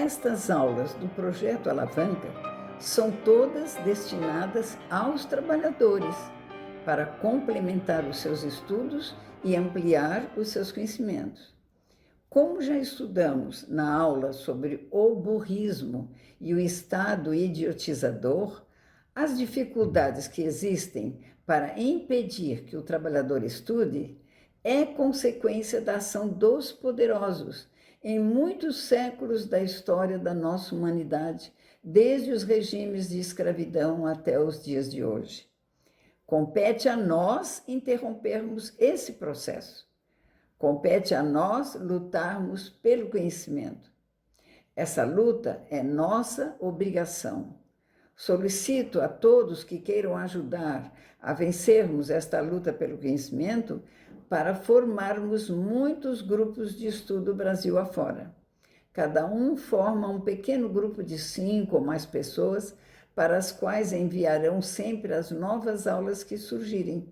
Estas aulas do Projeto Alavanca são todas destinadas aos trabalhadores, para complementar os seus estudos e ampliar os seus conhecimentos. Como já estudamos na aula sobre o burrismo e o estado idiotizador, as dificuldades que existem para impedir que o trabalhador estude é consequência da ação dos poderosos em muitos séculos da história da nossa humanidade, desde os regimes de escravidão até os dias de hoje. Compete a nós interrompermos esse processo. Compete a nós lutarmos pelo conhecimento. Essa luta é nossa obrigação. Solicito a todos que queiram ajudar a vencermos esta luta pelo conhecimento para formarmos muitos grupos de estudo Brasil afora. Cada um forma um pequeno grupo de 5 ou mais pessoas para as quais enviarão sempre as novas aulas que surgirem.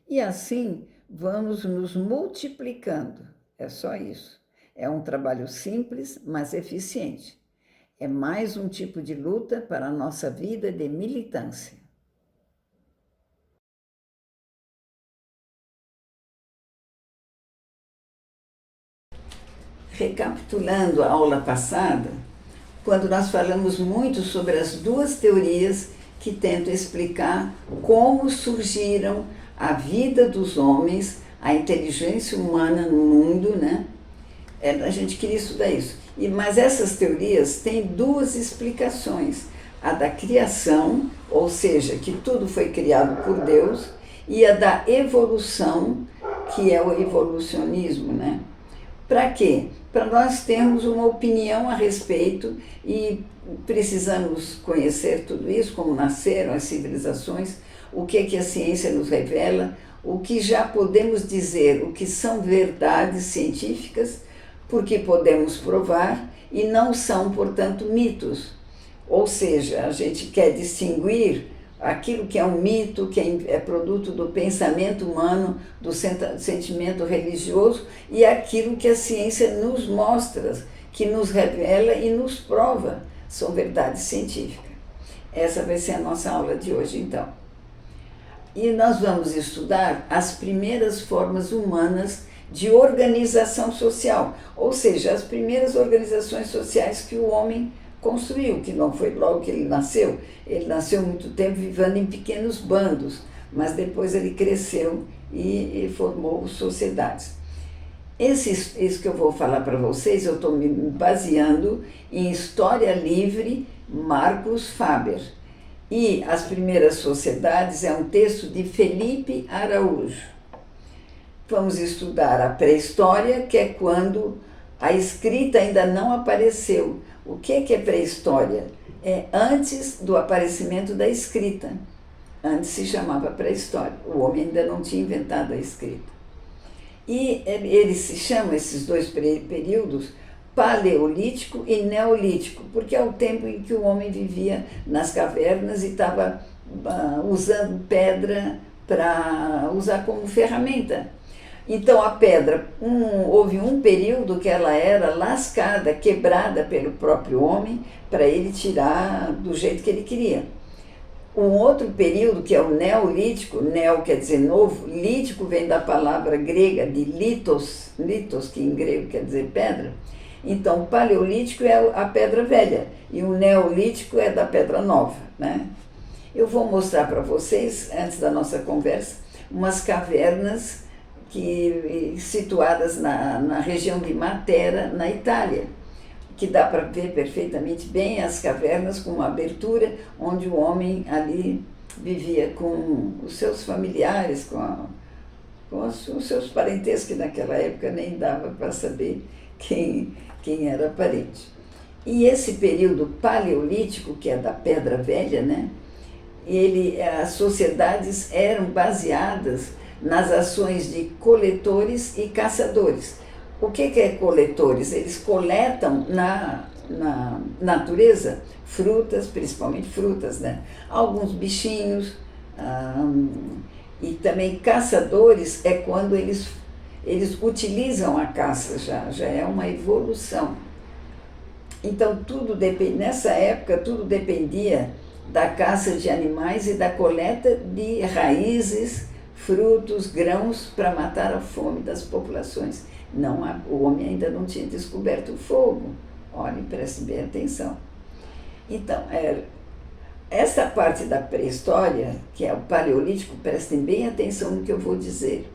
E assim vamos nos multiplicando. É só isso. É um trabalho simples, mas eficiente. É mais um tipo de luta para a nossa vida de militância. Recapitulando a aula passada, quando nós falamos muito sobre as duas teorias que tentam explicar como surgiram a vida dos homens, a inteligência humana no mundo, né? A gente queria estudar isso. Mas essas teorias têm duas explicações. A da criação, ou seja, que tudo foi criado por Deus, e a da evolução, que é o evolucionismo, né? Para quê? Para nós termos uma opinião a respeito e precisamos conhecer tudo isso, como nasceram as civilizações, o que a ciência nos revela, o que já podemos dizer, o que são verdades científicas, porque podemos provar e não são, portanto, mitos. Ou seja, a gente quer distinguir aquilo que é um mito, que é produto do pensamento humano, do sentimento religioso, e aquilo que a ciência nos mostra, que nos revela e nos prova, são verdades científicas. Essa vai ser a nossa aula de hoje, então. E nós vamos estudar as primeiras formas humanas de organização social, ou seja, as primeiras organizações sociais que o homem construiu, que não foi logo que ele nasceu muito tempo vivendo em pequenos bandos, mas depois ele cresceu e formou sociedades. Isso que eu vou falar para vocês, eu estou me baseando em História Livre, Marcos Faber. E As Primeiras Sociedades é um texto de Felipe Araújo. Vamos estudar a pré-história, que é quando a escrita ainda não apareceu. O que é pré-história? É antes do aparecimento da escrita. Antes se chamava pré-história. O homem ainda não tinha inventado a escrita. E eles se chamam, esses dois períodos, paleolítico e neolítico, porque é o tempo em que o homem vivia nas cavernas e estava usando pedra para usar como ferramenta. Então a pedra, houve um período que ela era lascada, quebrada pelo próprio homem, para ele tirar do jeito que ele queria. Um outro período, que é o neolítico, neo quer dizer novo, lítico vem da palavra grega de litos, que em grego quer dizer pedra. Então o paleolítico é a pedra velha e o neolítico é da pedra nova, né? Eu vou mostrar para vocês, antes da nossa conversa, umas cavernas situadas na região de Matera, na Itália, que dá para ver perfeitamente bem as cavernas com uma abertura, onde o homem ali vivia com os seus familiares, com os seus parentescos, que naquela época nem dava para saber quem era parente. E esse período paleolítico, que é da Pedra Velha, né? As sociedades eram baseadas nas ações de coletores e caçadores. O que é coletores? Eles coletam na natureza frutas, principalmente frutas, né? Alguns bichinhos, e também caçadores é quando eles utilizam a caça, já é uma evolução. Então, nessa época, tudo dependia da caça de animais e da coleta de raízes, frutos, grãos para matar a fome das populações. Não, o homem ainda não tinha descoberto o fogo. Olhe, preste bem atenção. Então, essa parte da pré-história, que é o Paleolítico, prestem bem atenção no que eu vou dizer.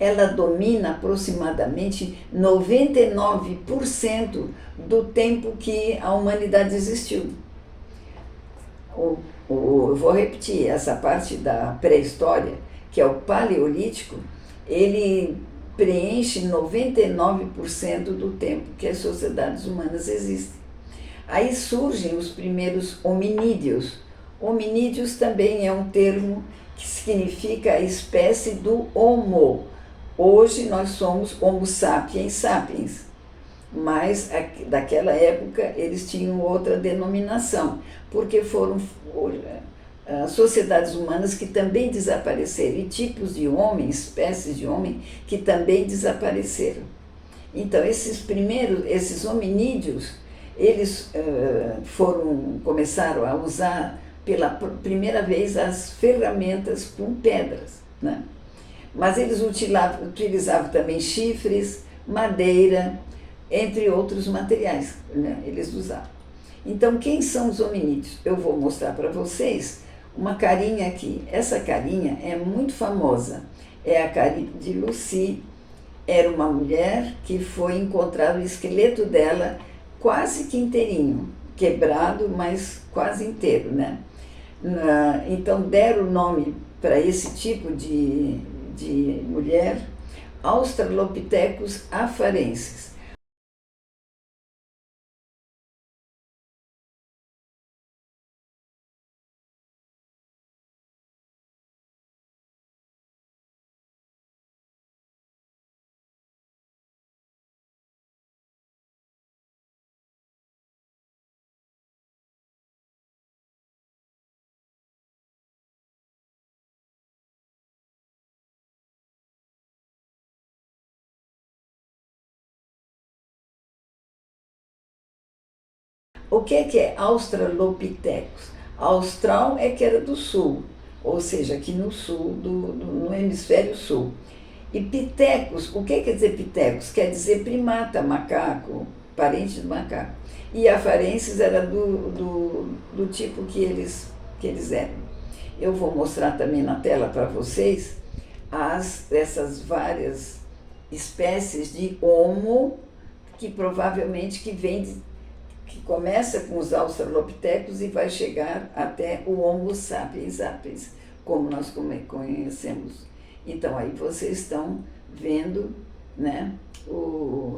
Ela domina aproximadamente 99% do tempo que a humanidade existiu. Eu vou repetir, essa parte da pré-história, que é o Paleolítico, ele preenche 99% do tempo que as sociedades humanas existem. Aí surgem os primeiros hominídeos. Hominídeos também é um termo que significa a espécie do Homo. Hoje nós somos Homo sapiens sapiens, mas daquela época eles tinham outra denominação, porque foram sociedades humanas que também desapareceram, e tipos de homem, espécies de homem, que também desapareceram. Então, esses hominídeos, eles começaram a usar pela primeira vez as ferramentas com pedras, né? Mas eles utilizavam também chifres, madeira, entre outros materiais, né? Eles usavam. Então, quem são os hominídeos? Eu vou mostrar para vocês uma carinha aqui. Essa carinha é muito famosa. É a carinha de Lucy. Era uma mulher que foi encontrado o esqueleto dela quase que inteirinho, quebrado, mas quase inteiro, né? Então, deram o nome para esse tipo de mulher, Australopithecus afarensis. O que é Australopithecus? Austral é que era do sul, ou seja, aqui no sul, no hemisfério sul. E Pithecus, o que quer dizer Pithecus? Quer dizer primata, macaco, parente do macaco. E afarensis era do tipo que eles eram. Eu vou mostrar também na tela para vocês essas várias espécies de Homo, que provavelmente que começa com os Australopithecus e vai chegar até o Homo sapiens sapiens, como nós conhecemos. Então, aí vocês estão vendo, né,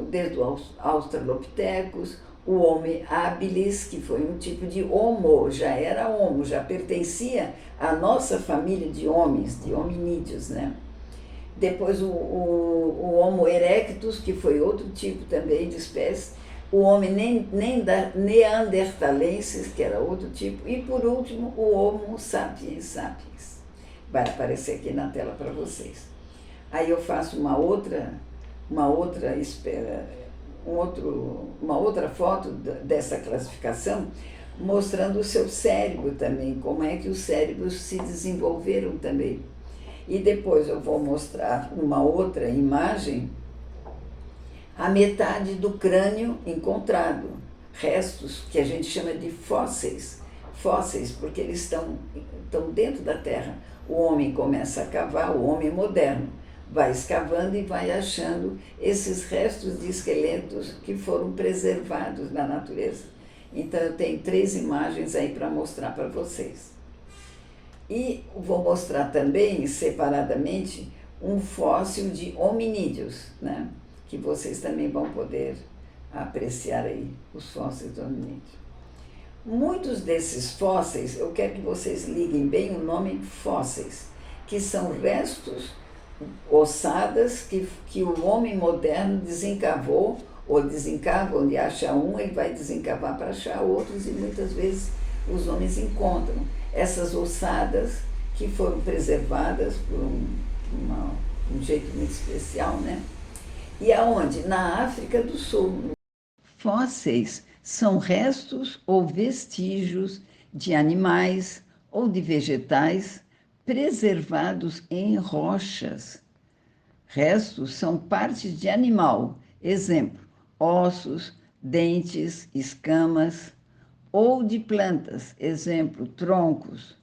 desde o Australopithecus, o Homo habilis, que foi um tipo de Homo, já era Homo, já pertencia à nossa família de homens, de hominídeos, né? Depois o Homo erectus, que foi outro tipo também de espécie, o homem neanderthalensis, que era outro tipo, e por último o Homo sapiens sapiens. Vai aparecer aqui na tela para vocês. Aí eu faço uma outra foto dessa classificação, mostrando o seu cérebro também, como é que os cérebros se desenvolveram também. E depois eu vou mostrar uma outra imagem, a metade do crânio encontrado, restos que a gente chama de fósseis, porque eles estão dentro da terra. O homem começa a cavar, o homem moderno vai escavando e vai achando esses restos de esqueletos que foram preservados na natureza. Então eu tenho 3 imagens aí para mostrar para vocês. E vou mostrar também, separadamente, um fóssil de hominídeos, né? Que vocês também vão poder apreciar aí, os fósseis de hominídeos. Muitos desses fósseis, eu quero que vocês liguem bem o nome fósseis, que são restos, ossadas, que o homem moderno desencavou, ou desencava, onde acha um, ele vai desencavar para achar outros, e muitas vezes os homens encontram essas ossadas que foram preservadas por um jeito muito especial, né? E aonde? Na África do Sul. Fósseis São restos ou vestígios de animais ou de vegetais preservados em rochas. Restos são partes de animal, exemplo, ossos, dentes, escamas, ou de plantas, exemplo, troncos.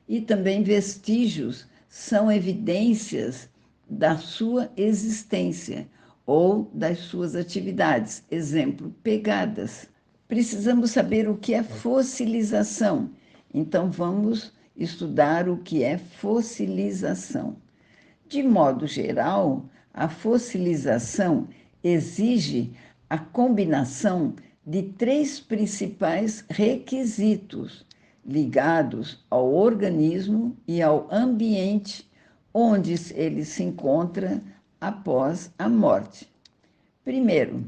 E também vestígios são evidências da sua existência ou das suas atividades, exemplo, pegadas. Precisamos saber o que é fossilização. Então, vamos estudar o que é fossilização. De modo geral, a fossilização exige a combinação de três principais requisitos ligados ao organismo e ao ambiente onde ele se encontra após a morte. Primeiro,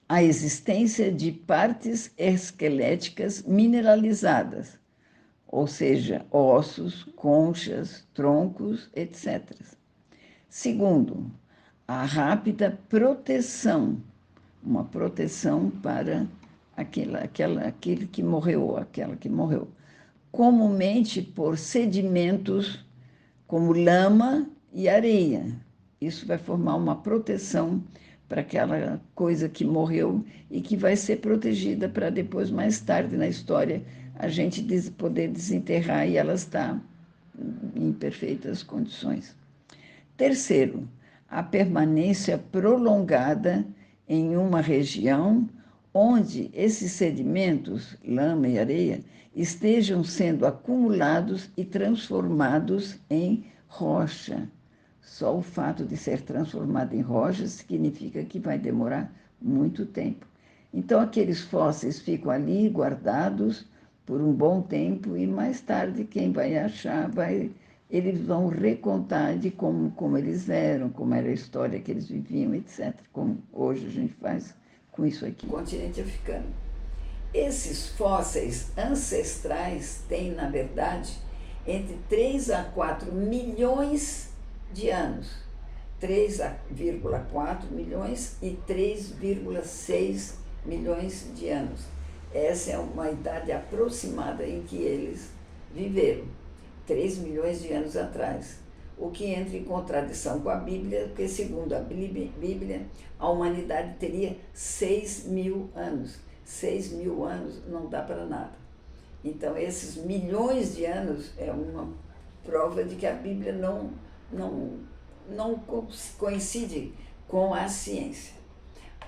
a existência de partes esqueléticas mineralizadas, ou seja, ossos, conchas, troncos, etc. Segundo, a rápida proteção, uma proteção para aquele que morreu, aquela que morreu, comumente por sedimentos como lama e areia. Isso vai formar uma proteção para aquela coisa que morreu e que vai ser protegida para depois, mais tarde na história, a gente poder desenterrar e ela está em perfeitas condições. Terceiro, a permanência prolongada em uma região onde esses sedimentos, lama e areia, estejam sendo acumulados e transformados em rocha. Só o fato de ser transformado em rocha significa que vai demorar muito tempo. Então, aqueles fósseis ficam ali guardados por um bom tempo e mais tarde quem vai achar, eles vão recontar de como eles eram, como era a história que eles viviam, etc. Como hoje a gente faz com isso aqui. Continente africano. Esses fósseis ancestrais têm, na verdade, entre 3 a 4 milhões de anos. 3,4 milhões e 3,6 milhões de anos. Essa é uma idade aproximada em que eles viveram, 3 milhões de anos atrás. O que entra em contradição com a Bíblia, porque segundo a Bíblia, a humanidade teria 6.000 anos. 6.000 anos não dá para nada. Então, esses milhões de anos é uma prova de que a Bíblia não coincide com a ciência.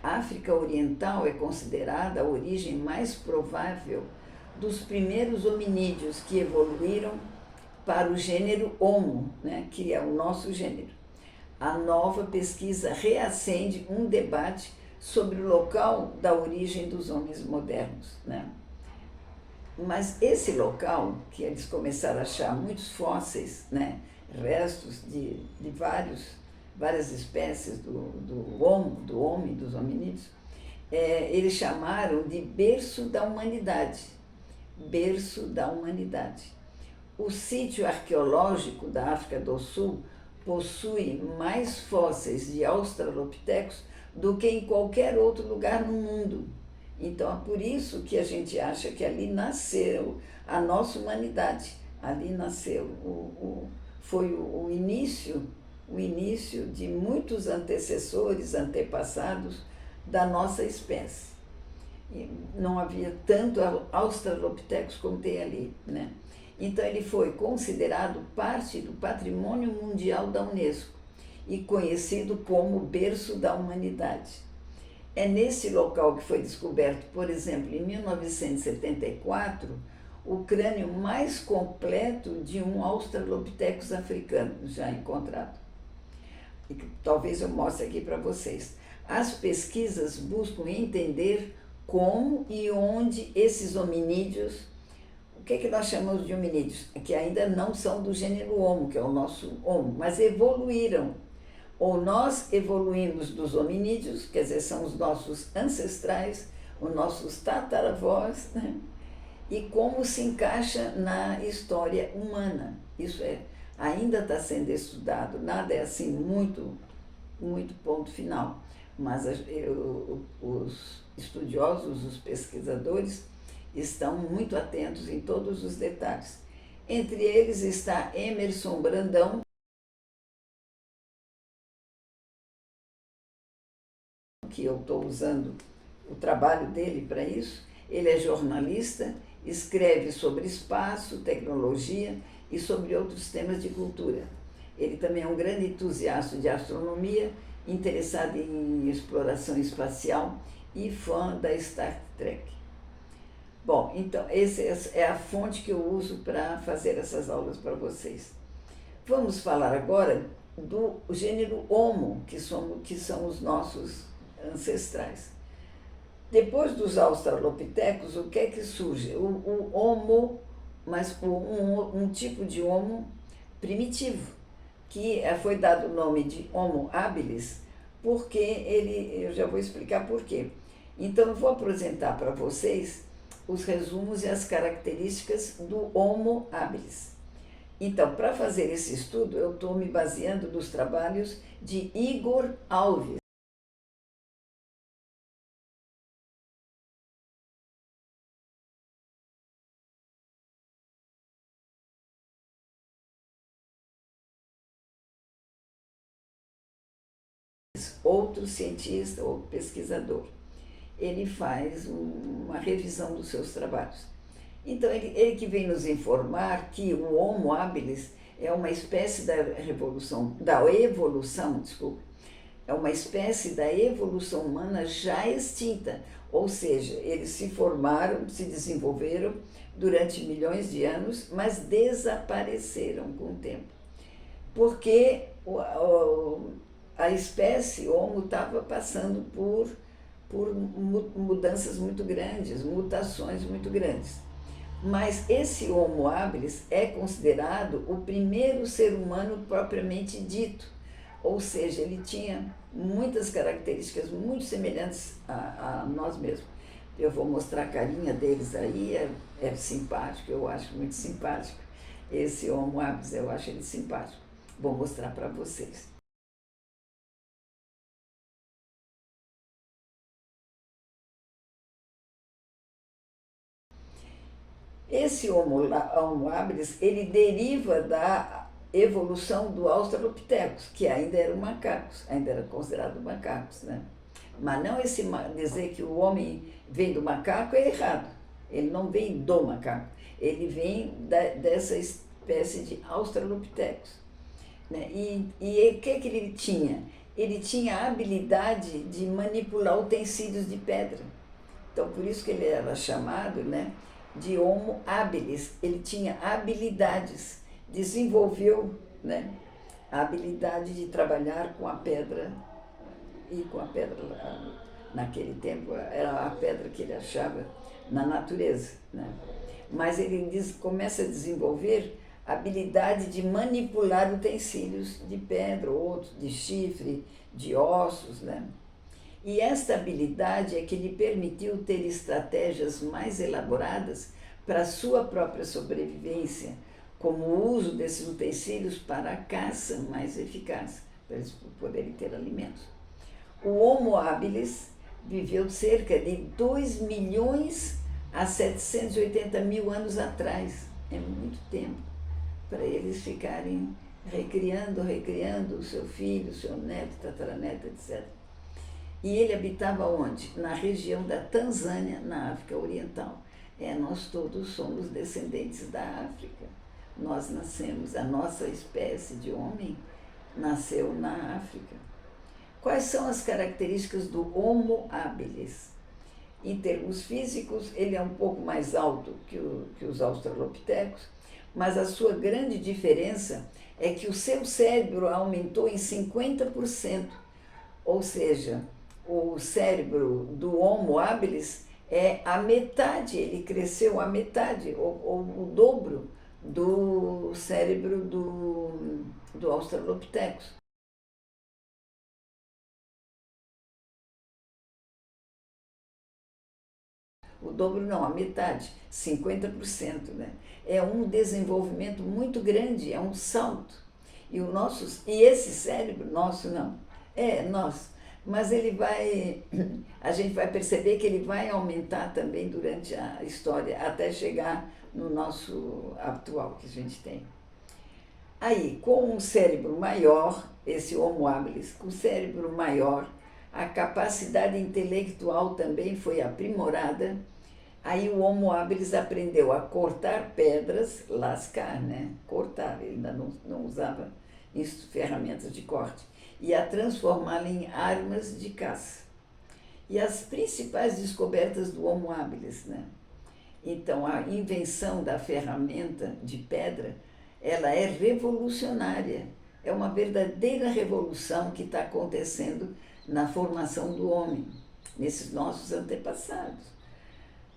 A África Oriental é considerada a origem mais provável dos primeiros hominídeos que evoluíram para o gênero Homo, né, que é o nosso gênero. A nova pesquisa reacende um debate sobre o local da origem dos homens modernos, né? Mas esse local, que eles começaram a achar muitos fósseis, né, restos de várias espécies do homem, dos hominídeos, eles chamaram de berço da humanidade. Berço da humanidade. O sítio arqueológico da África do Sul possui mais fósseis de australopitecos do que em qualquer outro lugar no mundo. Então, é por isso que a gente acha que ali nasceu a nossa humanidade. Ali nasceu, foi o início de muitos antecessores, antepassados da nossa espécie. E não havia tanto australopithecus como tem ali, né? Então, ele foi considerado parte do patrimônio mundial da Unesco e conhecido como berço da humanidade. É nesse local que foi descoberto, por exemplo, em 1974, o crânio mais completo de um Australopithecus africano já encontrado. E talvez eu mostre aqui para vocês. As pesquisas buscam entender como e onde esses hominídeos, o que nós chamamos de hominídeos? Que ainda não são do gênero Homo, que é o nosso Homo, mas evoluíram. Ou nós evoluímos dos hominídeos, quer dizer, são os nossos ancestrais, os nossos tataravós, né? E como se encaixa na história humana. Isso ainda está sendo estudado, nada é assim muito ponto final. mas os estudiosos, os pesquisadores, estão muito atentos em todos os detalhes. Entre eles está Emerson Brandão, que eu estou usando o trabalho dele para isso. Ele é jornalista, escreve sobre espaço, tecnologia e sobre outros temas de cultura. Ele também é um grande entusiasta de astronomia, interessado em exploração espacial e fã da Star Trek. Bom, então, essa é a fonte que eu uso para fazer essas aulas para vocês. Vamos falar agora do gênero Homo, que são os nossos ancestrais. Depois dos australopitecos, o que é que surge? O Homo, mas um tipo de Homo primitivo, que foi dado o nome de Homo habilis, porque eu já vou explicar por quê. Então, eu vou apresentar para vocês os resumos e as características do Homo habilis. Então, para fazer esse estudo, eu estou me baseando nos trabalhos de Igor Alves. Outro cientista ou pesquisador. Ele faz uma revisão dos seus trabalhos. Então, ele que vem nos informar que o Homo habilis é uma espécie é uma espécie da evolução humana já extinta, ou seja, eles se formaram, se desenvolveram durante milhões de anos, mas desapareceram com o tempo. Porque a espécie Homo estava passando por mudanças muito grandes, mutações muito grandes. Mas esse Homo habilis é considerado o primeiro ser humano propriamente dito, ou seja, ele tinha muitas características muito semelhantes a nós mesmos. Eu vou mostrar a carinha deles aí, é simpático, eu acho muito simpático. Esse Homo habilis, eu acho ele simpático. Vou mostrar para vocês. Esse Homo habilis, ele deriva da evolução do Australopithecus, que ainda eram macacos, ainda era considerado macacos, né? Mas não dizer que o homem vem do macaco é errado. Ele não vem do macaco, ele vem dessa espécie de Australopithecus, né? E o que ele tinha? Ele tinha a habilidade de manipular utensílios de pedra. Então, por isso que ele era chamado, né, de Homo habilis. Ele tinha habilidades, desenvolveu, né, a habilidade de trabalhar com a pedra, e com a pedra, naquele tempo, era a pedra que ele achava na natureza, né? Mas ele começa a desenvolver a habilidade de manipular utensílios de pedra, outros de chifre, de ossos, né? E esta habilidade é que lhe permitiu ter estratégias mais elaboradas para a sua própria sobrevivência, como o uso desses utensílios para a caça mais eficaz, para eles poderem ter alimentos. O Homo habilis viveu cerca de 2 milhões a 780 mil anos atrás. É muito tempo para eles ficarem recriando o seu filho, o seu neto, tataraneto, etc. E ele habitava onde? Na região da Tanzânia, na África Oriental. Nós todos somos descendentes da África. Nós nascemos, a nossa espécie de homem nasceu na África. Quais são as características do Homo habilis? Em termos físicos, ele é um pouco mais alto que os australopitecos, mas a sua grande diferença é que o seu cérebro aumentou em 50%, ou seja, o cérebro do Homo habilis é a metade, ele cresceu a metade, ou o dobro do cérebro do Australopithecus. O dobro não, a metade, 50%, né? É um desenvolvimento muito grande, é um salto. E esse cérebro, nosso não, nosso, Mas a gente vai perceber que ele vai aumentar também durante a história, até chegar no nosso atual que a gente tem. Aí, com um cérebro maior, esse Homo habilis, com o cérebro maior, a capacidade intelectual também foi aprimorada. Aí o Homo habilis aprendeu a cortar pedras, lascar, né? Cortar, ele ainda não usava ferramentas de corte, e a transformá-la em armas de caça. E as principais descobertas do Homo habilis, né? Então, a invenção da ferramenta de pedra, ela é revolucionária. É uma verdadeira revolução que está acontecendo na formação do homem, nesses nossos antepassados.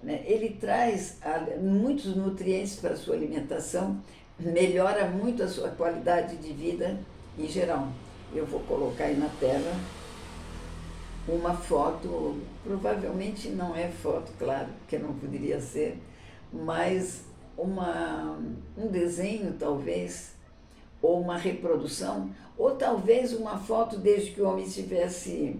Ele traz muitos nutrientes para a sua alimentação, melhora muito a sua qualidade de vida em geral. Eu vou colocar aí na tela uma foto, provavelmente não é foto, claro, que não poderia ser, mas um desenho talvez, ou uma reprodução, ou talvez uma foto desde que o homem estivesse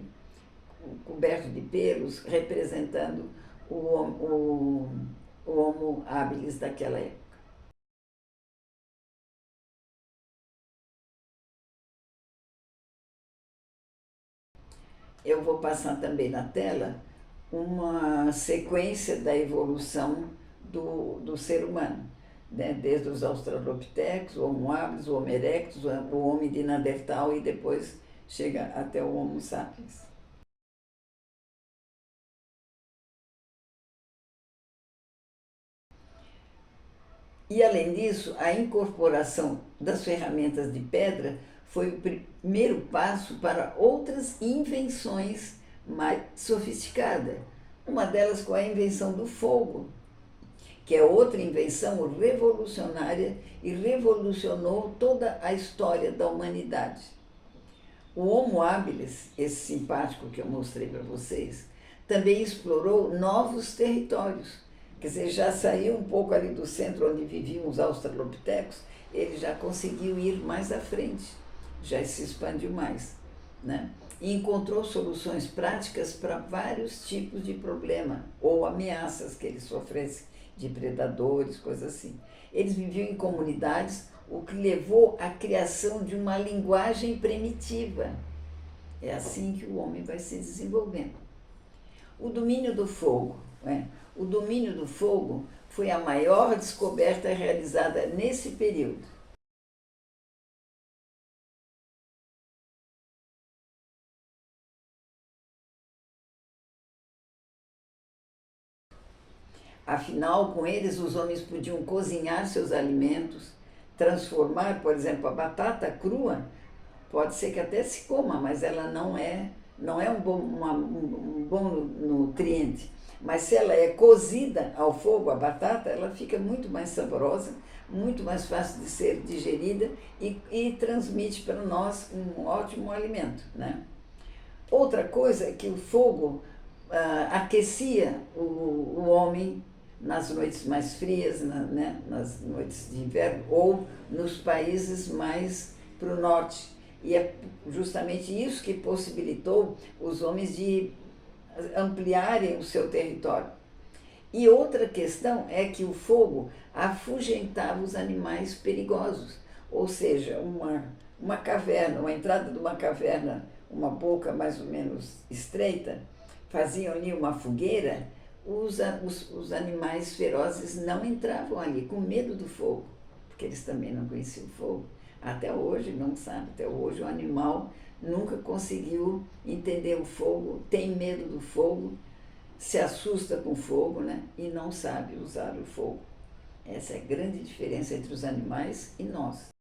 coberto de pelos, representando o Homo habilis daquela época. Eu vou passar também na tela uma sequência da evolução do ser humano, né? Desde os australopithecus, o Homo habilis, o Homo erectus, o homem de Neandertal e depois chega até o Homo sapiens. E, além disso, a incorporação das ferramentas de pedra foi o primeiro passo para outras invenções mais sofisticadas. Uma delas com a invenção do fogo, que é outra invenção revolucionária e revolucionou toda a história da humanidade. O Homo habilis, esse simpático que eu mostrei para vocês, também explorou novos territórios. Quer dizer, já saiu um pouco ali do centro onde viviam os australopithecus, ele já conseguiu ir mais à frente, já se expandiu mais, né? E encontrou soluções práticas para vários tipos de problema ou ameaças que eles sofressem, de predadores, coisas assim. Eles viviam em comunidades, o que levou à criação de uma linguagem primitiva. É assim que o homem vai se desenvolvendo. O domínio do fogo. O domínio do fogo foi a maior descoberta realizada nesse período. Afinal, com eles, os homens podiam cozinhar seus alimentos, transformar, por exemplo, a batata crua, pode ser que até se coma, mas ela não é um bom nutriente. Mas se ela é cozida ao fogo, a batata, ela fica muito mais saborosa, muito mais fácil de ser digerida e transmite para nós um ótimo alimento, né? Outra coisa é que o fogo aquecia o homem nas noites mais frias, né, nas noites de inverno, ou nos países mais para o norte. E é justamente isso que possibilitou os homens de ampliarem o seu território. E outra questão é que o fogo afugentava os animais perigosos, ou seja, uma caverna, uma entrada de uma caverna, uma boca mais ou menos estreita, faziam ali uma fogueira, os animais ferozes não entravam ali, com medo do fogo, porque eles também não conheciam o fogo. Até hoje não sabe, até hoje o animal nunca conseguiu entender o fogo, tem medo do fogo, se assusta com o fogo, né? E não sabe usar o fogo. Essa é a grande diferença entre os animais e nós.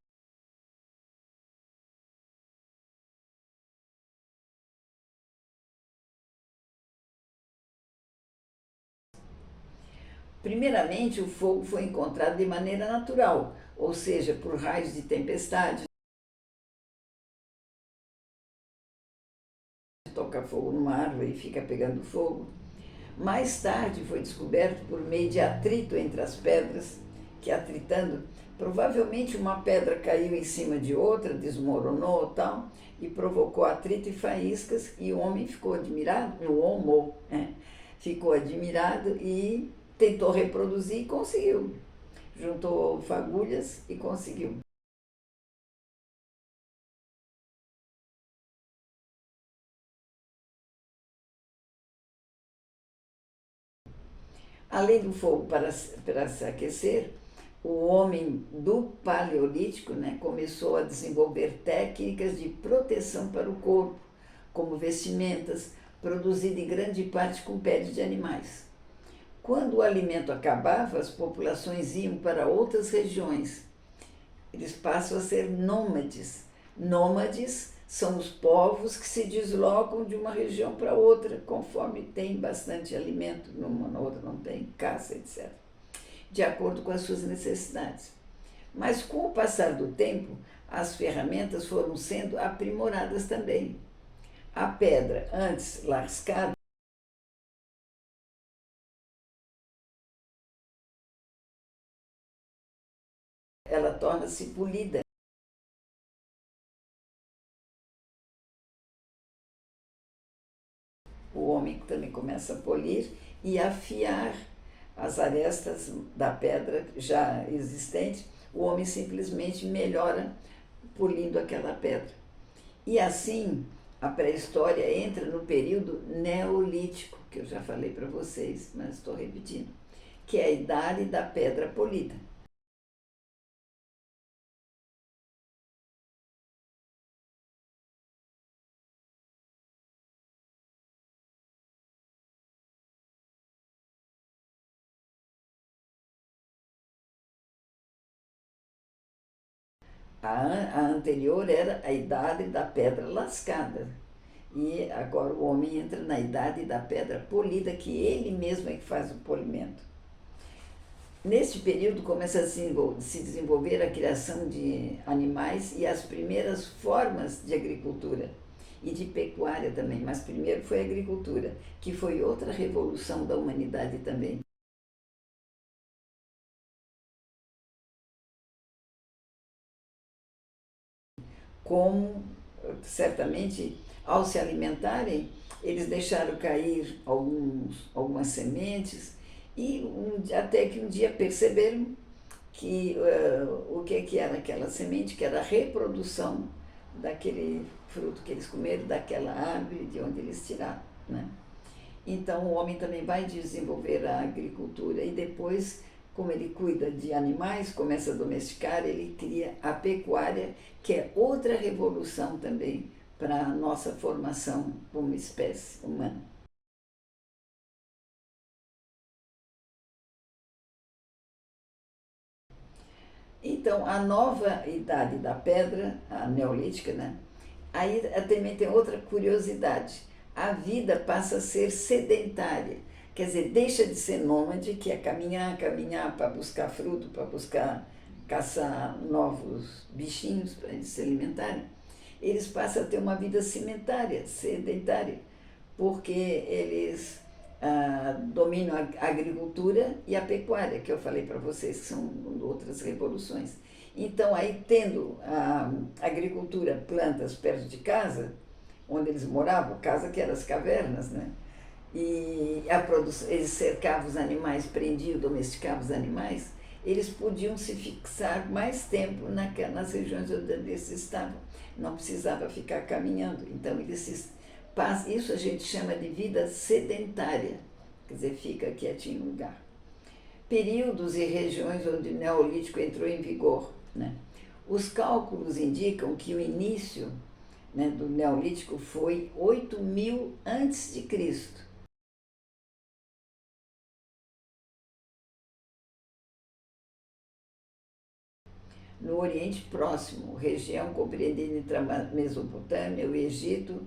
Primeiramente, o fogo foi encontrado de maneira natural, ou seja, por raios de tempestade, toca fogo numa árvore e fica pegando fogo. Mais tarde foi descoberto por meio de atrito entre as pedras que atritando, provavelmente uma pedra caiu em cima de outra, desmoronou tal, e provocou atrito e faíscas, e o homem ficou admirado, o homo, ficou admirado e tentou reproduzir e conseguiu. Juntou fagulhas e conseguiu. Além do fogo para se aquecer, o homem do Paleolítico, né, começou a desenvolver técnicas de proteção para o corpo, como vestimentas, produzidas em grande parte com peles de animais. Quando o alimento acabava, as populações iam para outras regiões. Eles passam a ser nômades. Nômades são os povos que se deslocam de uma região para outra, conforme tem bastante alimento, numa na outra não tem, caça, etc., de acordo com as suas necessidades. Mas com o passar do tempo, as ferramentas foram sendo aprimoradas também. A pedra, antes lascada, ela torna-se polida. O homem também começa a polir e afiar as arestas da pedra já existente. O homem simplesmente melhora polindo aquela pedra. E assim, a pré-história entra no período neolítico, que eu já falei para vocês, mas estou repetindo, que é a idade da pedra polida. A anterior era a idade da pedra lascada. E agora o homem entra na idade da pedra polida, que ele mesmo é que faz o polimento. Neste período começa a se desenvolver a criação de animais e as primeiras formas de agricultura e de pecuária também, mas primeiro foi a agricultura, que foi outra revolução da humanidade também. Como, certamente, ao se alimentarem, eles deixaram cair algumas sementes e até que um dia perceberam que o que era aquela semente, que era a reprodução daquele fruto que eles comeram, daquela árvore de onde eles tiraram, né? Então o homem também vai desenvolver a agricultura e depois, como ele cuida de animais, começa a domesticar, ele cria a pecuária, que é outra revolução também para a nossa formação como espécie humana. Então, a nova idade da pedra, a neolítica, né? Aí também tem outra curiosidade. A vida passa a ser sedentária. Quer dizer, deixa de ser nômade, que é caminhar, caminhar para buscar fruto, para buscar caçar novos bichinhos para eles se alimentarem. Eles passam a ter uma vida sedentária, porque eles dominam a agricultura e a pecuária, que eu falei para vocês, que são outras revoluções. Então, aí tendo a agricultura, plantas perto de casa, onde eles moravam, casa que eram as cavernas, né? E eles cercavam os animais, prendiam, domesticavam os animais, eles podiam se fixar mais tempo nas regiões onde eles estavam. Não precisava ficar caminhando. Então, isso a gente chama de vida sedentária, quer dizer, fica quietinho no lugar. Períodos e regiões onde o Neolítico entrou em vigor, né? Os cálculos indicam que o início, né, do Neolítico foi 8.000 antes de Cristo. No Oriente Próximo, região compreendendo entre a Mesopotâmia, o Egito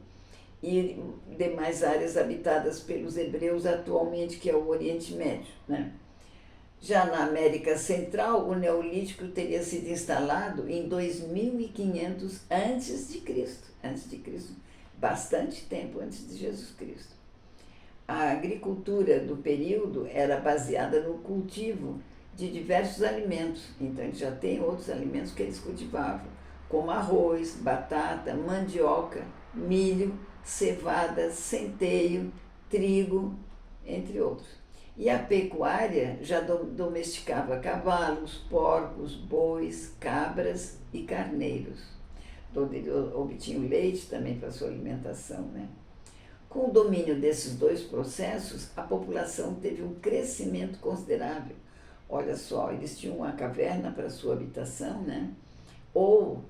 e demais áreas habitadas pelos hebreus atualmente, que é o Oriente Médio, né? Já na América Central, o Neolítico teria sido instalado em 2500 antes de Cristo, bastante tempo antes de Jesus Cristo. A agricultura do período era baseada no cultivo de diversos alimentos. Então, eles já têm outros alimentos que eles cultivavam, como arroz, batata, mandioca, milho, cevada, centeio, trigo, entre outros. E a pecuária já domesticava cavalos, porcos, bois, cabras e carneiros, onde ele obtinha o leite também para sua alimentação, né? Com o domínio desses dois processos, a população teve um crescimento considerável. Olha só, eles tinham uma caverna para sua habitação, né? Ou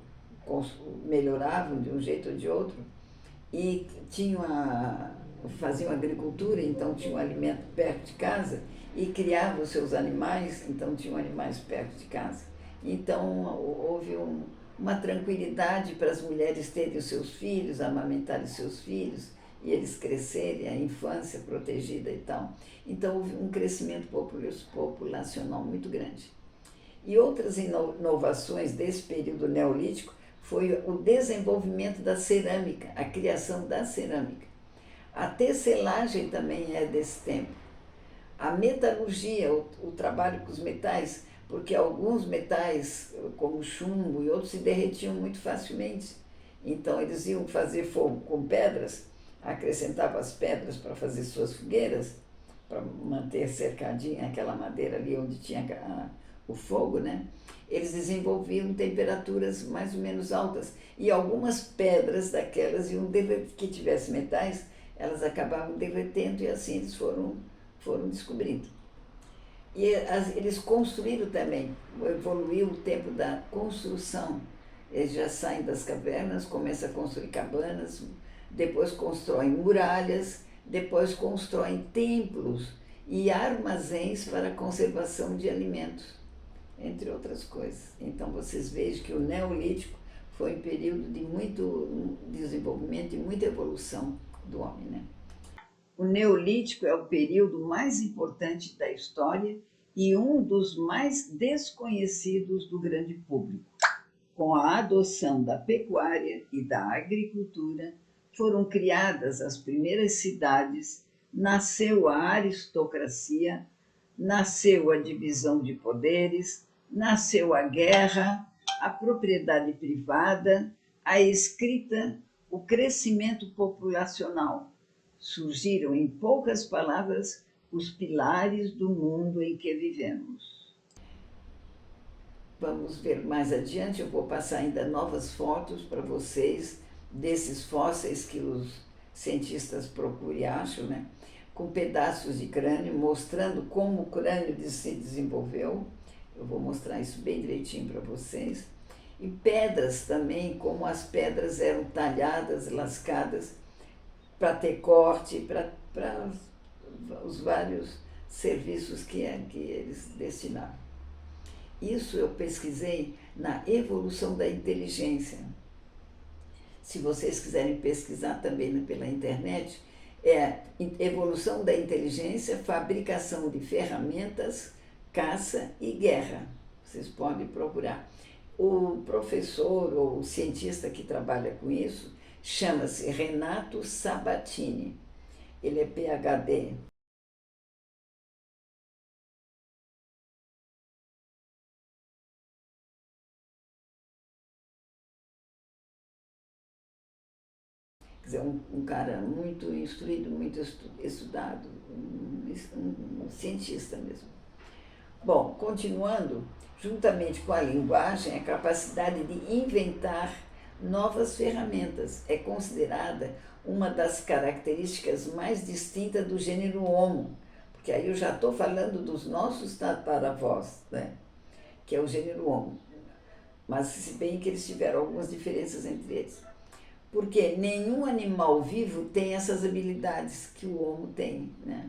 melhoravam de um jeito ou de outro, e faziam agricultura, então tinham alimento perto de casa, e criavam os seus animais, então tinham animais perto de casa. Então houve uma tranquilidade para as mulheres terem os seus filhos, amamentarem os seus filhos, e eles crescerem, a infância protegida e tal. Então houve um crescimento populacional muito grande. E outras inovações desse período neolítico foi o desenvolvimento da cerâmica, a criação da cerâmica. A tecelagem também é desse tempo. A metalurgia, o trabalho com os metais, porque alguns metais, como chumbo e outros, se derretiam muito facilmente. Então eles iam fazer fogo com pedras, acrescentavam as pedras para fazer suas fogueiras, para manter cercadinha aquela madeira ali onde tinha o fogo, né? Eles desenvolviam temperaturas mais ou menos altas, e algumas pedras daquelas que tivessem metais, elas acabavam derretendo, e assim eles foram descobrindo. E eles construíram também, evoluiu o tempo da construção. Eles já saem das cavernas, começam a construir cabanas, depois constroem muralhas, depois constroem templos e armazéns para a conservação de alimentos, entre outras coisas. Então vocês vejam que o Neolítico foi um período de muito desenvolvimento e muita evolução do homem, né? O Neolítico é o período mais importante da história e um dos mais desconhecidos do grande público. Com a adoção da pecuária e da agricultura, foram criadas as primeiras cidades, nasceu a aristocracia, nasceu a divisão de poderes, nasceu a guerra, a propriedade privada, a escrita, o crescimento populacional. Surgiram, em poucas palavras, os pilares do mundo em que vivemos. Vamos ver mais adiante, eu vou passar ainda novas fotos para vocês desses fósseis que os cientistas procuram e acham, né? Com pedaços de crânio, mostrando como o crânio se desenvolveu. Eu vou mostrar isso bem direitinho para vocês. E pedras também, como as pedras eram talhadas, lascadas, para ter corte, para os vários serviços que eles destinavam. Isso eu pesquisei na evolução da inteligência. Se vocês quiserem pesquisar também pela internet, é evolução da inteligência, fabricação de ferramentas, caça e guerra. Vocês podem procurar. O professor ou o cientista que trabalha com isso chama-se Renato Sabatini. Ele é PhD. Quer dizer, um cara muito instruído, muito estudado, um cientista mesmo. Bom, continuando, juntamente com a linguagem, a capacidade de inventar novas ferramentas é considerada uma das características mais distintas do gênero Homo, porque aí eu já estou falando dos nossos tataravós, né? Que é o gênero Homo, mas se bem que eles tiveram algumas diferenças entre eles. Porque nenhum animal vivo tem essas habilidades que o Homo tem, né?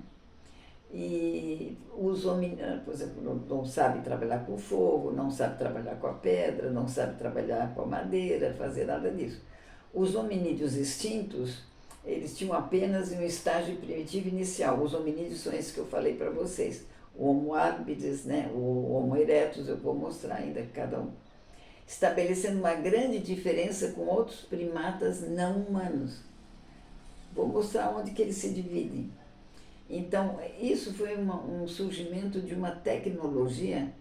E os hominídeos, por exemplo, não sabe trabalhar com fogo, não sabe trabalhar com a pedra, não sabe trabalhar com a madeira, fazer nada disso. Os hominídeos extintos, eles tinham apenas um estágio primitivo inicial. Os hominídeos são esses que eu falei para vocês. O Homo habilis, né? O Homo erectus, eu vou mostrar ainda cada um. Estabelecendo uma grande diferença com outros primatas não humanos. Vou mostrar onde que eles se dividem. Então, isso foi um surgimento de uma tecnologia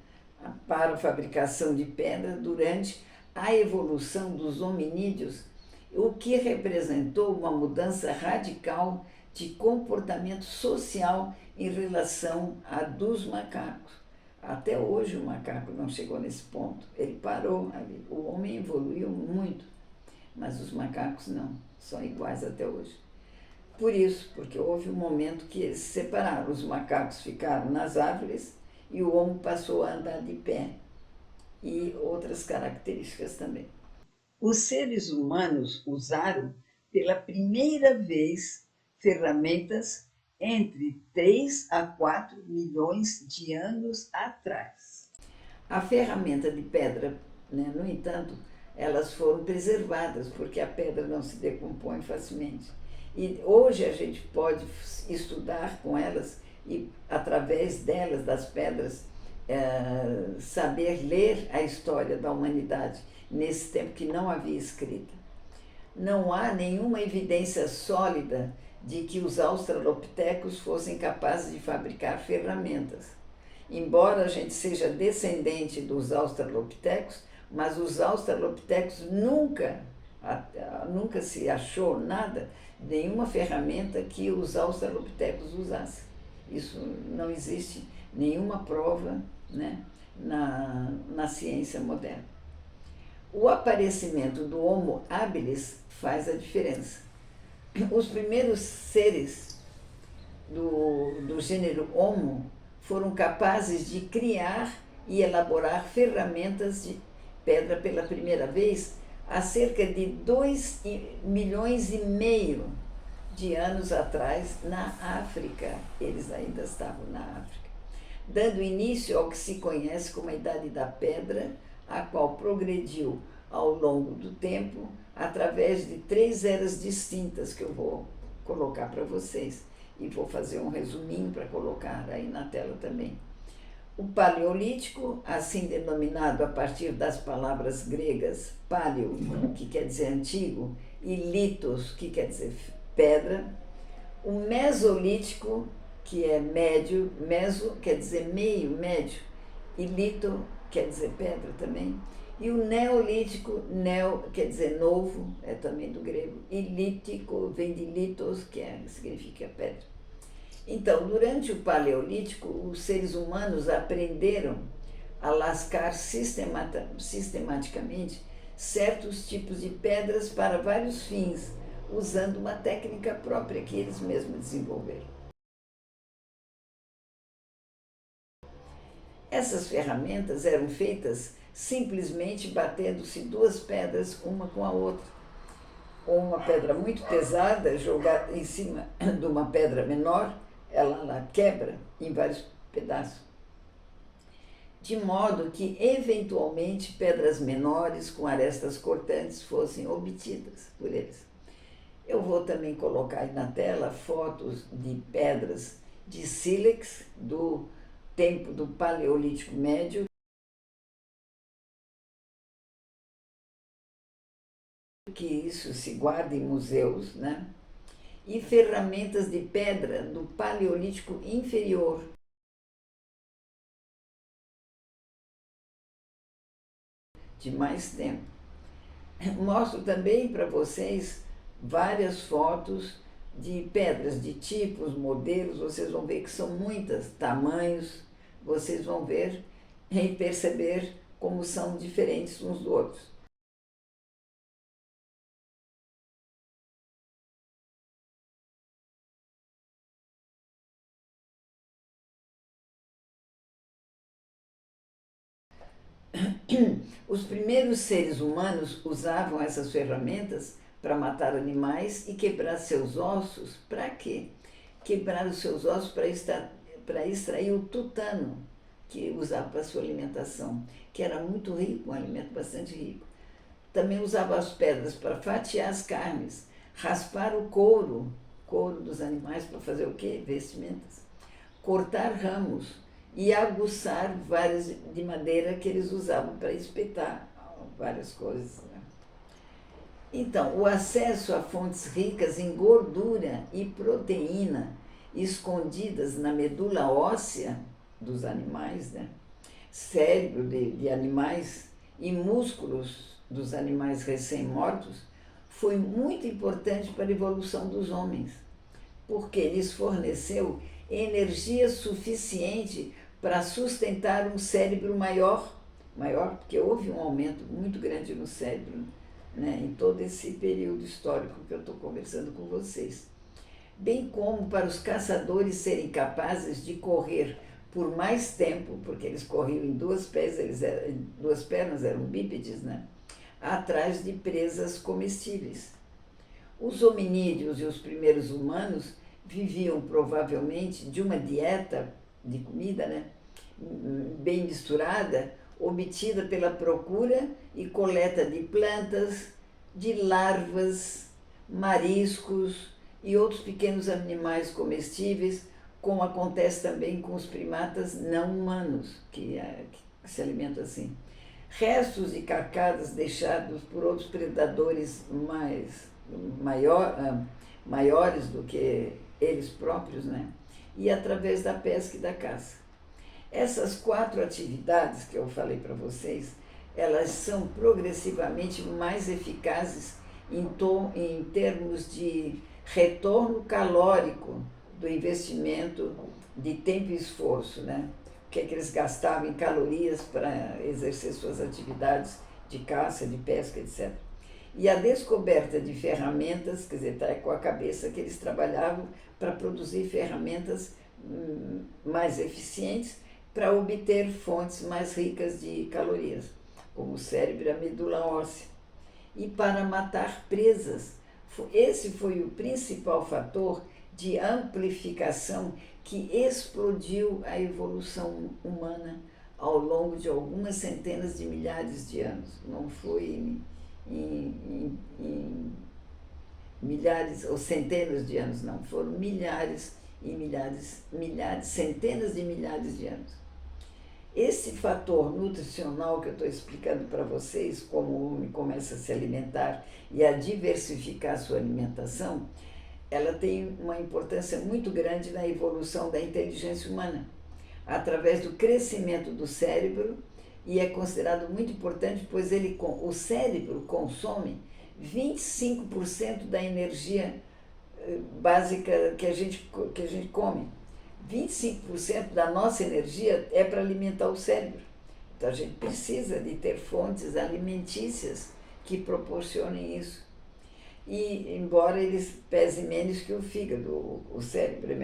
para a fabricação de pedra durante a evolução dos hominídeos, o que representou uma mudança radical de comportamento social em relação a dos macacos. Até hoje o macaco não chegou nesse ponto, ele parou ali. O homem evoluiu muito, mas os macacos não, são iguais até hoje. Por isso, porque houve um momento que eles se separaram, os macacos ficaram nas árvores e o homem passou a andar de pé, e outras características também. Os seres humanos usaram pela primeira vez ferramentas entre 3 a 4 milhões de anos atrás. A ferramenta de pedra, né, no entanto, elas foram preservadas, porque a pedra não se decompõe facilmente. E hoje a gente pode estudar com elas e, através delas, das pedras, saber ler a história da humanidade nesse tempo que não havia escrita. Não há nenhuma evidência sólida de que os australopitecos fossem capazes de fabricar ferramentas. Embora a gente seja descendente dos australopitecos, mas os australopitecos nunca se achou nada, nenhuma ferramenta que os australopitecos usassem. Isso não existe nenhuma prova, né, na ciência moderna. O aparecimento do Homo habilis faz a diferença. Os primeiros seres do gênero Homo foram capazes de criar e elaborar ferramentas de pedra pela primeira vez há cerca de 2,5 milhões de anos atrás, na África. Eles ainda estavam na África, dando início ao que se conhece como a Idade da Pedra, a qual progrediu ao longo do tempo através de 3 eras distintas que eu vou colocar para vocês e vou fazer um resuminho para colocar aí na tela também. O Paleolítico, assim denominado a partir das palavras gregas paleo, que quer dizer antigo, e litos, que quer dizer pedra. O Mesolítico, que é médio, meso quer dizer meio, médio, e lito quer dizer pedra também. E o Neolítico, neo quer dizer novo, é também do grego, e lítico vem de litos, que significa pedra. Então, durante o Paleolítico, os seres humanos aprenderam a lascar sistematicamente certos tipos de pedras para vários fins, usando uma técnica própria que eles mesmos desenvolveram. Essas ferramentas eram feitas simplesmente batendo-se 2 pedras uma com a outra. Ou uma pedra muito pesada jogada em cima de uma pedra menor, ela quebra em vários pedaços. De modo que, eventualmente, pedras menores com arestas cortantes fossem obtidas por eles. Eu vou também colocar aí na tela fotos de pedras de sílex do tempo do Paleolítico Médio, que isso se guarda em museus, né? E ferramentas de pedra do Paleolítico Inferior, de mais tempo. Mostro também para vocês várias fotos de pedras, de tipos, modelos, vocês vão ver que são muitas, tamanhos, vocês vão ver e perceber como são diferentes uns dos outros. Os primeiros seres humanos usavam essas ferramentas para matar animais e quebrar seus ossos. Para quê? Quebrar os seus ossos para extrair o tutano, que usava para sua alimentação, que era muito rico, um alimento bastante rico. Também usava as pedras para fatiar as carnes, raspar o couro dos animais para fazer o quê? Vestimentas. Cortar ramos e aguçar várias de madeira que eles usavam para espetar várias coisas. Né? Então, o acesso a fontes ricas em gordura e proteína escondidas na medula óssea dos animais, né? Cérebro de animais e músculos dos animais recém-mortos, foi muito importante para a evolução dos homens, porque lhes forneceu energia suficiente para sustentar um cérebro maior, porque houve um aumento muito grande no cérebro, né, em todo esse período histórico que eu estou conversando com vocês. Bem como para os caçadores serem capazes de correr por mais tempo, porque eles corriam em duas pernas, eram bípedes, né, atrás de presas comestíveis. Os hominídeos e os primeiros humanos viviam provavelmente de uma dieta de comida, né, bem misturada, obtida pela procura e coleta de plantas, de larvas, mariscos e outros pequenos animais comestíveis, como acontece também com os primatas não humanos, que se alimentam assim. Restos de carcadas deixados por outros predadores maiores do que eles próprios, né? E através da pesca e da caça. Essas 4 atividades que eu falei para vocês, elas são progressivamente mais eficazes em termos de retorno calórico do investimento de tempo e esforço, né? O que é que eles gastavam em calorias para exercer suas atividades de caça, de pesca, etc. E a descoberta de ferramentas, quer dizer, tá com a cabeça que eles trabalhavam para produzir ferramentas mais eficientes para obter fontes mais ricas de calorias, como o cérebro e a medula óssea, e para matar presas. Esse foi o principal fator de amplificação que explodiu a evolução humana ao longo de algumas centenas de milhares de anos. Não foi em milhares ou centenas de anos, não, foram milhares e milhares, centenas de milhares de anos. Esse fator nutricional que eu estou explicando para vocês, como o homem começa a se alimentar e a diversificar a sua alimentação, ela tem uma importância muito grande na evolução da inteligência humana, através do crescimento do cérebro, e é considerado muito importante, pois o cérebro consome 25% da energia básica que a gente come. 25% da nossa energia é para alimentar o cérebro. Então a gente precisa de ter fontes alimentícias que proporcionem isso. E embora eles pesem menos que o fígado, o cérebro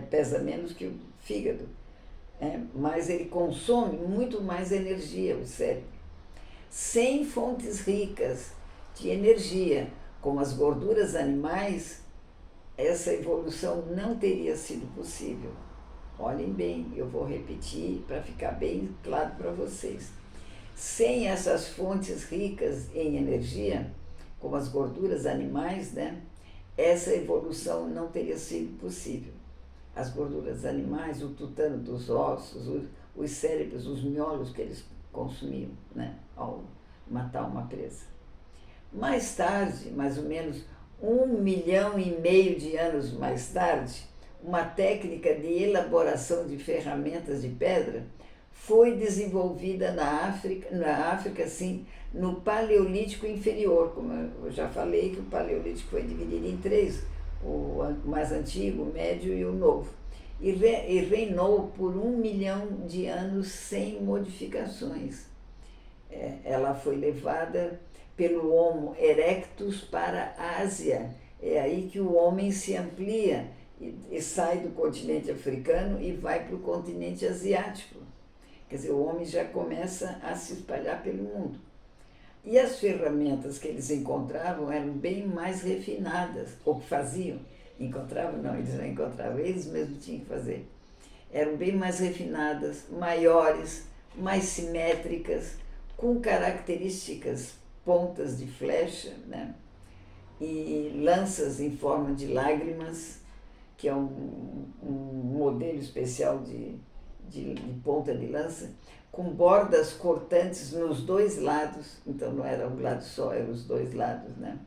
pesa menos que o fígado, mas ele consome muito mais energia, o cérebro. Sem fontes ricas de energia, como as gorduras animais, essa evolução não teria sido possível. Olhem bem, eu vou repetir para ficar bem claro para vocês. Sem essas fontes ricas em energia, como as gorduras animais, né, essa evolução não teria sido possível. As gorduras animais, o tutano dos ossos, os cérebros, os miolos que eles consumiam, né, ao matar uma presa. Mais tarde, mais ou menos 1,5 milhão de anos mais tarde, uma técnica de elaboração de ferramentas de pedra foi desenvolvida na África, sim, no Paleolítico Inferior, como eu já falei que o Paleolítico foi dividido em 3, o mais antigo, o médio e o novo, e reinou por 1 milhão de anos sem modificações. Ela foi levada pelo Homo erectus para a Ásia. É aí que o homem se amplia e sai do continente africano e vai para o continente asiático. Quer dizer, o homem já começa a se espalhar pelo mundo. E as ferramentas que eles encontravam eram bem mais refinadas, ou que faziam. Encontravam? Não, eles não encontravam, eles mesmos tinham que fazer. Eram bem mais refinadas, maiores, mais simétricas, com características pontas de flecha, né? E lanças em forma de lágrimas, que é um modelo especial de ponta de lança, com bordas cortantes nos 2 lados, então não era um lado só, eram os 2 lados, né,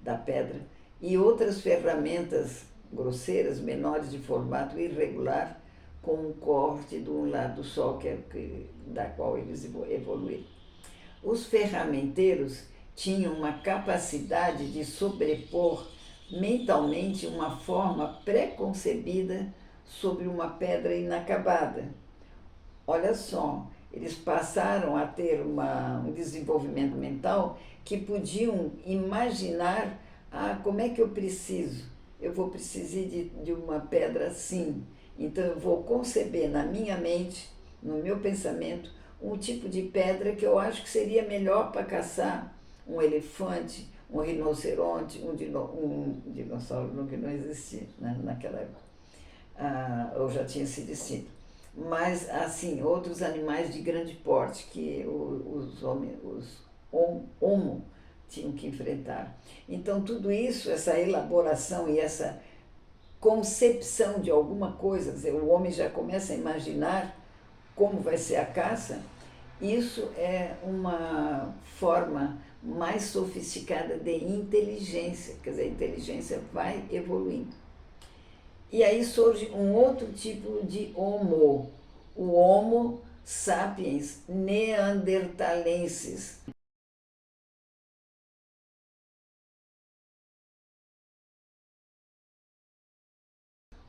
da pedra, e outras ferramentas grosseiras, menores de formato irregular, com um corte de um lado só, da qual eles evoluíram. Os ferramenteiros tinham uma capacidade de sobrepor mentalmente uma forma pré-concebida sobre uma pedra inacabada. Olha só, eles passaram a ter um desenvolvimento mental que podiam imaginar, como é que eu preciso? Eu vou precisar de uma pedra assim, então eu vou conceber na minha mente, no meu pensamento, um tipo de pedra que eu acho que seria melhor para caçar um elefante, um rinoceronte, um dinossauro que não existia, né, naquela época, ou já tinha sido extinto. Mas, assim, outros animais de grande porte que os homo tinham que enfrentar. Então, tudo isso, essa elaboração e essa concepção de alguma coisa, quer dizer, o homem já começa a imaginar como vai ser a caça, isso é uma forma mais sofisticada de inteligência, quer dizer, a inteligência vai evoluindo. E aí surge um outro tipo de homo, o Homo sapiens neanderthalensis.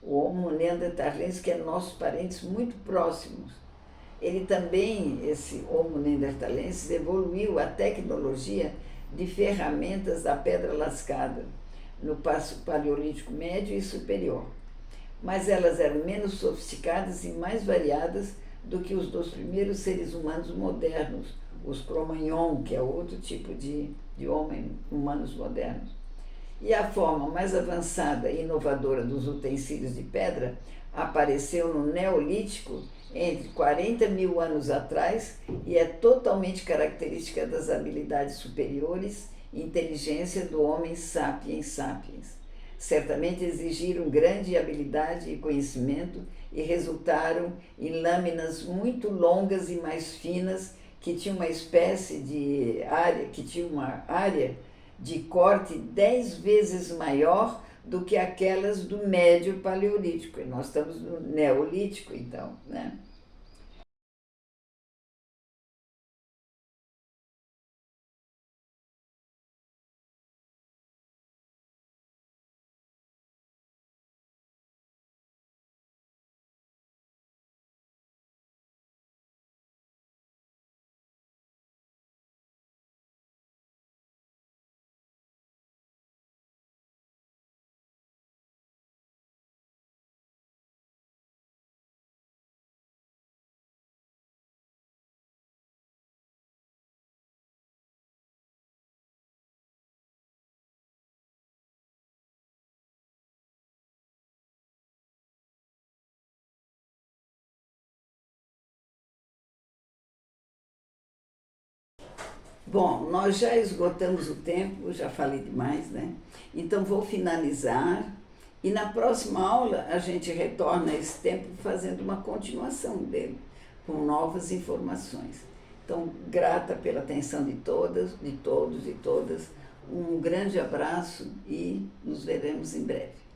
O Homo neanderthalensis, que é nossos parentes muito próximos. Ele também, esse Homo neanderthalensis, evoluiu a tecnologia de ferramentas da pedra lascada no Paleolítico Médio e Superior. Mas elas eram menos sofisticadas e mais variadas do que os dos primeiros seres humanos modernos, os Cro-Magnon, que é outro tipo de homem humanos modernos. E a forma mais avançada e inovadora dos utensílios de pedra apareceu no Neolítico, entre 40 mil anos atrás, e é totalmente característica das habilidades superiores e inteligência do homem sapiens sapiens. Certamente exigiram grande habilidade e conhecimento e resultaram em lâminas muito longas e mais finas que tinham uma espécie de área, que tinha uma área de corte 10 vezes maior do que aquelas do médio paleolítico. E nós estamos no neolítico, então, né? Bom, nós já esgotamos o tempo, já falei demais, né? Então vou finalizar e na próxima aula a gente retorna a esse tempo fazendo uma continuação dele, com novas informações. Então, grata pela atenção de todas, de todos e todas, um grande abraço e nos veremos em breve.